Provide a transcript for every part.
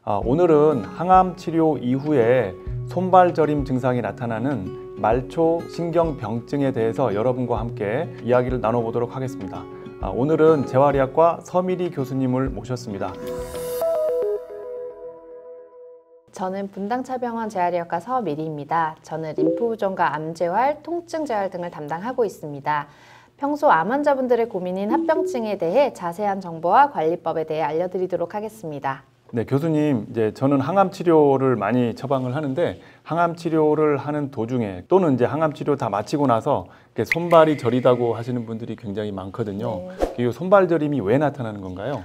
오늘은 항암 치료 이후에 손발 저림 증상이 나타나는 말초 신경병증에 대해서 여러분과 함께 이야기를 나눠보도록 하겠습니다. 오늘은 재활의학과 서미리 교수님을 모셨습니다. 저는 분당차병원 재활의학과 서미리입니다. 저는 림프부종과 암재활, 통증재활 등을 담당하고 있습니다. 평소 암 환자분들의 고민인 합병증에 대해 자세한 정보와 관리법에 대해 알려드리도록 하겠습니다. 네, 교수님, 저는 항암 치료를 많이 처방을 하는데 항암 치료를 하는 도중에 또는 항암 치료 다 마치고 나서 손발이 저리다고 하시는 분들이 굉장히 많거든요. 이 손발 저림이 왜 나타나는 건가요?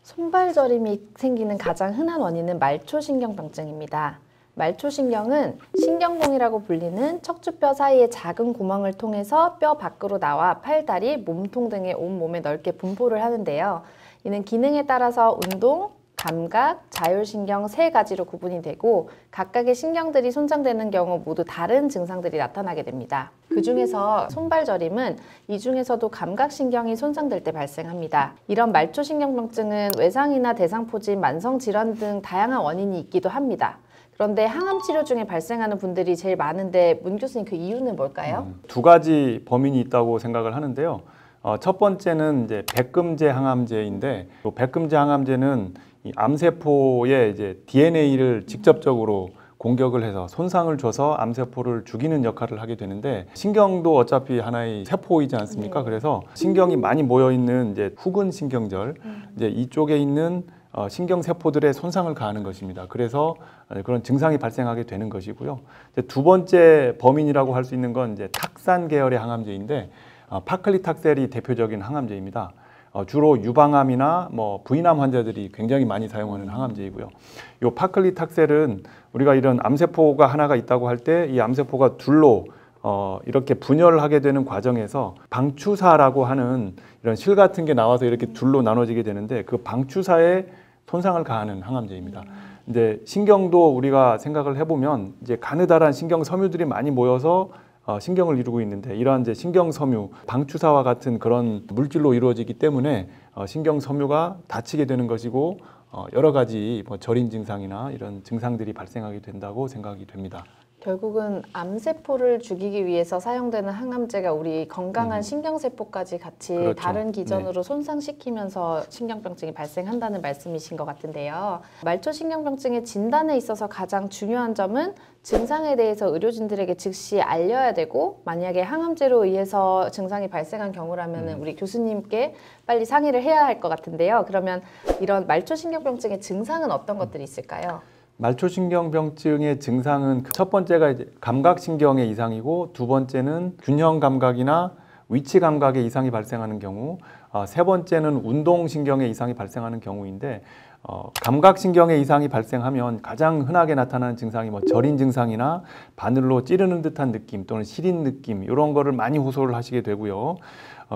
손발 저림이 생기는 가장 흔한 원인은 말초신경병증입니다. 말초신경은 신경공이라고 불리는 척추뼈 사이의 작은 구멍을 통해서 뼈 밖으로 나와 팔, 다리, 몸통 등의 온몸에 넓게 분포를 하는데요. 이는 기능에 따라서 운동, 감각, 자율신경 세 가지로 구분이 되고 각각의 신경들이 손상되는 경우 모두 다른 증상들이 나타나게 됩니다. 그 중에서 손발 저림은 이 중에서도 감각신경이 손상될 때 발생합니다. 이런 말초신경병증은 외상이나 대상포진, 만성질환 등 다양한 원인이 있기도 합니다. 그런데 항암 치료 중에 발생하는 분들이 제일 많은데 문 교수님 그 이유는 뭘까요? 두 가지 범인이 있다고 생각을 하는데요. 첫 번째는 백금제 항암제인데 백금제 항암제는 이 암세포의 DNA를 직접적으로 공격을 해서 손상을 줘서 암세포를 죽이는 역할을 하게 되는데 신경도 어차피 하나의 세포이지 않습니까? 그래서 신경이 많이 모여있는 후근 신경절 이쪽에 있는 신경세포들의 손상을 가하는 것입니다. 그래서 그런 증상이 발생하게 되는 것이고요. 두 번째 범인이라고 할 수 있는 건 탁산 계열의 항암제인데 파클리탁셀이 대표적인 항암제입니다. 주로 유방암이나 부인암 환자들이 굉장히 많이 사용하는 항암제이고요. 이 파클리탁셀은 우리가 이런 암세포가 하나가 있다고 할 때 이 암세포가 둘로 이렇게 분열하게 되는 과정에서 방추사라고 하는 이런 실 같은 게 나와서 이렇게 둘로 나눠지게 되는데 그 방추사에 손상을 가하는 항암제입니다. 신경도 우리가 생각을 해보면 가느다란 신경 섬유들이 많이 모여서 신경을 이루고 있는데 이러한 신경섬유, 방추사와 같은 그런 물질로 이루어지기 때문에 신경섬유가 다치게 되는 것이고 여러 가지 저림 증상이나 이런 증상들이 발생하게 된다고 생각이 됩니다. 결국은 암세포를 죽이기 위해서 사용되는 항암제가 우리 건강한 신경세포까지 같이 그렇죠. 다른 기전으로 손상시키면서 신경병증이 발생한다는 말씀이신 것 같은데요. 말초신경병증의 진단에 있어서 가장 중요한 점은 증상에 대해서 의료진들에게 즉시 알려야 되고 만약에 항암제로 의해서 증상이 발생한 경우라면 우리 교수님께 빨리 상의를 해야 할 것 같은데요. 그러면 이런 말초신경병증의 증상은 어떤 것들이 있을까요? 말초신경병증의 증상은 첫 번째가 감각신경의 이상이고 두 번째는 균형 감각이나 위치 감각의 이상이 발생하는 경우, 세 번째는 운동신경의 이상이 발생하는 경우인데 감각신경의 이상이 발생하면 가장 흔하게 나타나는 증상이 저린 증상이나 바늘로 찌르는 듯한 느낌 또는 시린 느낌 이런 거를 많이 호소를 하시게 되고요.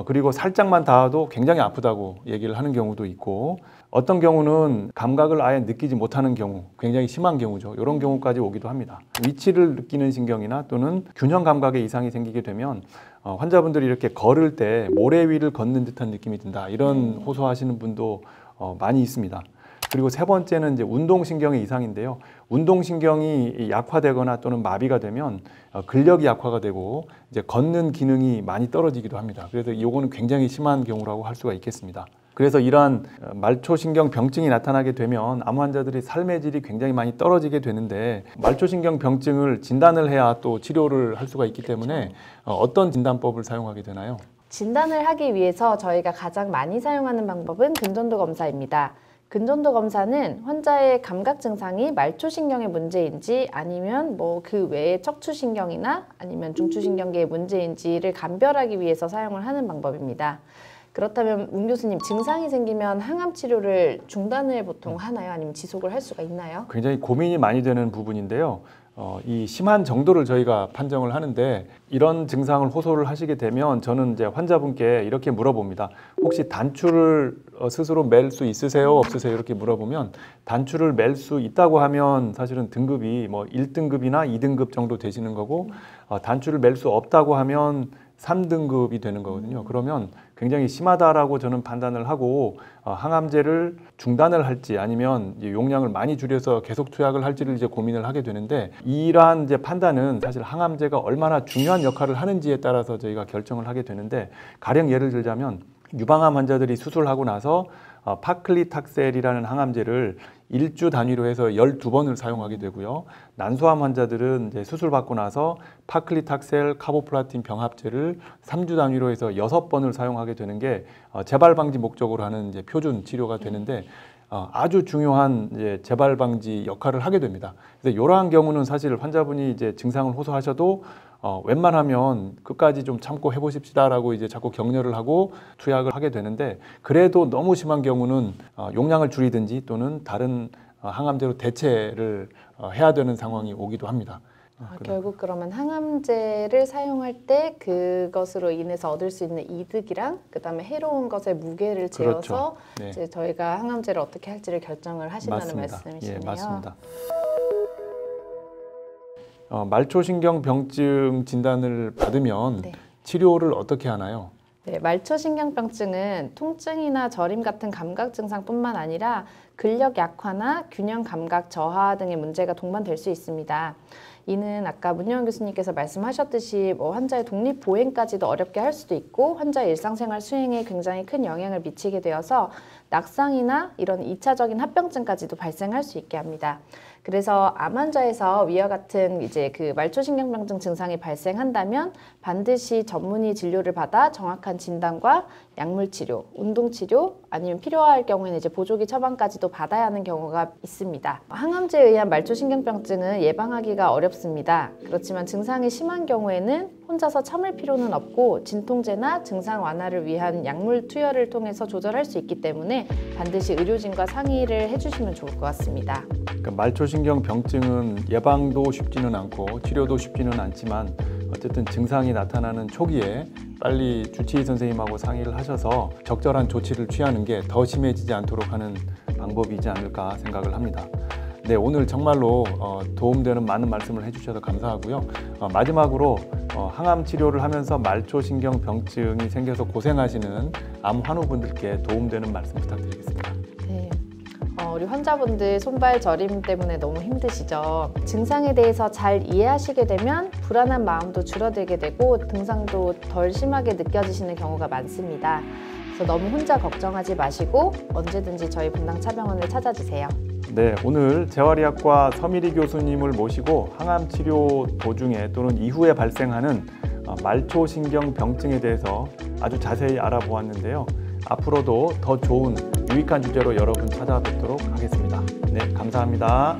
그리고 살짝만 닿아도 굉장히 아프다고 얘기를 하는 경우도 있고 어떤 경우는 감각을 아예 느끼지 못하는 경우, 굉장히 심한 경우죠. 이런 경우까지 오기도 합니다. 위치를 느끼는 신경이나 또는 균형 감각에 이상이 생기게 되면 환자분들이 이렇게 걸을 때 모래 위를 걷는 듯한 느낌이 든다. 이런 호소하시는 분도 많이 있습니다. 그리고 세 번째는 운동신경의 이상인데요. 운동신경이 약화되거나 또는 마비가 되면 근력이 약화가 되고 걷는 기능이 많이 떨어지기도 합니다. 그래서 이거는 굉장히 심한 경우라고 할 수가 있겠습니다. 그래서 이러한 말초신경 병증이 나타나게 되면 암 환자들이 삶의 질이 굉장히 많이 떨어지게 되는데 말초신경 병증을 진단을 해야 또 치료를 할 수가 있기 때문에 어떤 진단법을 사용하게 되나요? 진단을 하기 위해서 저희가 가장 많이 사용하는 방법은 근전도 검사입니다. 근전도 검사는 환자의 감각 증상이 말초신경의 문제인지 아니면 그 외에 척추신경이나 아니면 중추신경계의 문제인지를 감별하기 위해서 사용을 하는 방법입니다. 그렇다면 문 교수님, 증상이 생기면 항암 치료를 중단을 보통 하나요? 아니면 지속을 할 수가 있나요? 굉장히 고민이 많이 되는 부분인데요. 이 심한 정도를 저희가 판정을 하는데 이런 증상을 호소를 하시게 되면 저는 환자분께 이렇게 물어봅니다. 혹시 단추를 스스로 맬 수 있으세요? 없으세요? 이렇게 물어보면 단추를 맬 수 있다고 하면 사실은 등급이 1등급이나 2등급 정도 되시는 거고 단추를 맬 수 없다고 하면 3등급이 되는 거거든요. 그러면 굉장히 심하다라고 저는 판단을 하고 항암제를 중단을 할지 아니면 이제 용량을 많이 줄여서 계속 투약을 할지를 이제 고민을 하게 되는데, 이러한 이제 판단은 사실 항암제가 얼마나 중요한 역할을 하는지에 따라서 저희가 결정을 하게 되는데, 가령 예를 들자면 유방암 환자들이 수술하고 나서 파클리탁셀이라는 항암제를 1주 단위로 해서 12번을 사용하게 되고요. 난소암 환자들은 이제 수술받고 나서 파클리탁셀, 카보플라틴 병합제를 3주 단위로 해서 6번을 사용하게 되는 게 재발 방지 목적으로 하는 이제 표준 치료가 되는데, 아주 중요한 이제 재발 방지 역할을 하게 됩니다. 그래서 이러한 경우는 사실 환자분이 이제 증상을 호소하셔도 웬만하면 끝까지 좀 참고 해보십시다라고 이제 자꾸 격려를 하고 투약을 하게 되는데, 그래도 너무 심한 경우는 용량을 줄이든지 또는 다른 항암제로 대체를 해야 되는 상황이 오기도 합니다. 결국 그러면 항암제를 사용할 때 그것으로 인해서 얻을 수 있는 이득이랑 그다음에 해로운 것의 무게를 재어서 그렇죠. 네. 이제 저희가 항암제를 어떻게 할지를 결정을 하신다는 맞습니다. 말씀이시네요. 예, 맞습니다. 말초신경병증 진단을 받으면 네. 치료를 어떻게 하나요? 네, 말초신경병증은 통증이나 저림 같은 감각 증상뿐만 아니라 근력 약화나 균형 감각 저하 등의 문제가 동반될 수 있습니다. 이는 아까 문여원 교수님께서 말씀하셨듯이 환자의 독립 보행까지도 어렵게 할 수도 있고 환자의 일상생활 수행에 굉장히 큰 영향을 미치게 되어서 낙상이나 이런 2차적인 합병증까지도 발생할 수 있게 합니다. 그래서 암 환자에서 위와 같은 이제 그 말초신경병증 증상이 발생한다면 반드시 전문의 진료를 받아 정확한 진단과 약물 치료, 운동 치료 아니면 필요할 경우에는 이제 보조기 처방까지도 받아야 하는 경우가 있습니다. 항암제에 의한 말초신경병증은 예방하기가 어렵습니다. 그렇지만 증상이 심한 경우에는 혼자서 참을 필요는 없고 진통제나 증상 완화를 위한 약물 투여를 통해서 조절할 수 있기 때문에 반드시 의료진과 상의를 해주시면 좋을 것 같습니다. 그러니까 말초신경병증은 예방도 쉽지는 않고 치료도 쉽지는 않지만 어쨌든 증상이 나타나는 초기에 빨리 주치의 선생님하고 상의를 하셔서 적절한 조치를 취하는 게 더 심해지지 않도록 하는 방법이지 않을까 생각을 합니다. 네, 오늘 정말로 도움되는 많은 말씀을 해주셔서 감사하고요. 마지막으로 항암 치료를 하면서 말초신경병증이 생겨서 고생하시는 암 환우분들께 도움되는 말씀 부탁드리겠습니다. 네. 우리 환자분들 손발 저림 때문에 너무 힘드시죠? 증상에 대해서 잘 이해하시게 되면 불안한 마음도 줄어들게 되고 증상도 덜 심하게 느껴지시는 경우가 많습니다. 그래서 너무 혼자 걱정하지 마시고 언제든지 저희 분당 차병원을 찾아주세요. 네, 오늘 재활의학과 서미리 교수님을 모시고 항암 치료 도중에 또는 이후에 발생하는 말초신경병증에 대해서 아주 자세히 알아보았는데요. 앞으로도 더 좋은 유익한 주제로 여러분 찾아뵙도록 하겠습니다. 네, 감사합니다.